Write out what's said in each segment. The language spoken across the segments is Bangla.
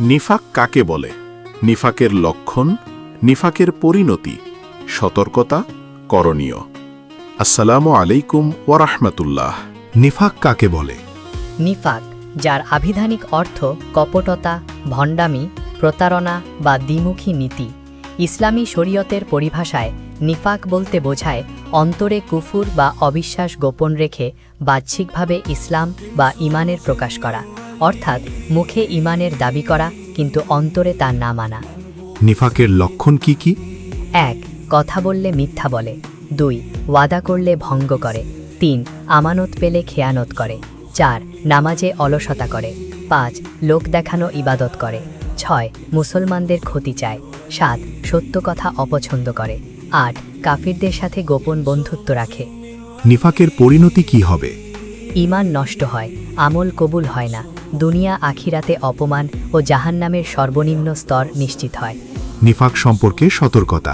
নিফাক কাকে বলে? নিফাকের লক্ষণ, নিফাকের পরিণতি, সতর্কতা, করণীয়। আসসালামু আলাইকুম ওয়া রাহমাতুল্লাহ। নিফাক কাকে বলে? নিফাক, যার আভিধানিক অর্থ কপটতা, ভণ্ডামি, প্রতারণা বা দ্বিমুখী নীতি। ইসলামী শরীয়তের পরিভাষায় নিফাক বলতে বোঝায় অন্তরে কুফুর বা অবিশ্বাস গোপন রেখে বাহ্যিকভাবে ইসলাম বা ঈমানের প্রকাশ করা, অর্থাৎ মুখে ঈমানের দাবি করা কিন্তু অন্তরে তা না মানা। নিফাকের লক্ষণ কি কি? ১. কথা বললে মিথ্যা বলে। ২. ওয়াদা করলে ভঙ্গ করে। ৩. আমানত পেলে খেয়ানত করে। ৪. নামাজে অলসতা করে। ৫. লোক দেখানো ইবাদত করে। ৬. মুসলমানদের ক্ষতি চায়। ৭. সত্য কথা অপছন্দ করে। ৮. কাফিরদের সাথে গোপন বন্ধুত্ব রাখে। নিফাকের পরিণতি কি হবে? ঈমান নষ্ট হয়, আমল কবুল হয় না, দুনিয়া আখিরাতে অপমান ও জাহান্নামের সর্বনিম্ন স্তর নিশ্চিত হয়। নিফাক সম্পর্কে সতর্কতা।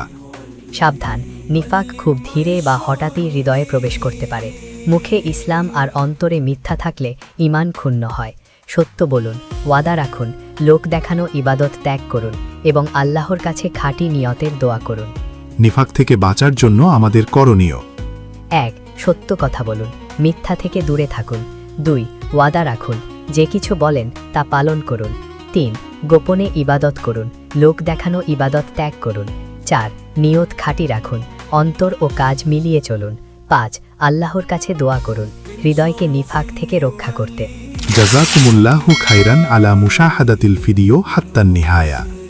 সাবধান, নিফাক খুব ধীরে বা হঠাৎই হৃদয়ে প্রবেশ করতে পারে। মুখে ইসলাম আর অন্তরে মিথ্যা থাকলে ঈমান ক্ষুণ্ণ হয়। সত্য বলুন, ওয়াদা রাখুন, লোক দেখানো ইবাদত ত্যাগ করুন এবং আল্লাহর কাছে খাঁটি নিয়তের দোয়া করুন। নিফাক থেকে বাঁচার জন্য আমাদের করণীয়: ১. সত্য কথা বলুন, মিথ্যা থেকে দূরে থাকুন। ২. ওয়াদা রাখুন, যে কিছু বলেন তা পালন করুন। ৩. গোপনে ইবাদত করুন, লোক দেখানো ইবাদত ত্যাগ করুন। ৪. নিয়ত খাঁটি রাখুন, অন্তর ও কাজ মিলিয়ে চলুন। ৫. আল্লাহর কাছে দোয়া করুন, হৃদয়কে নিফাক থেকে রক্ষা করতে। জাযাকুমুল্লাহু খাইরান আলা মুশাহাদাতিল ভিডিও হাত্তান নিহায়া।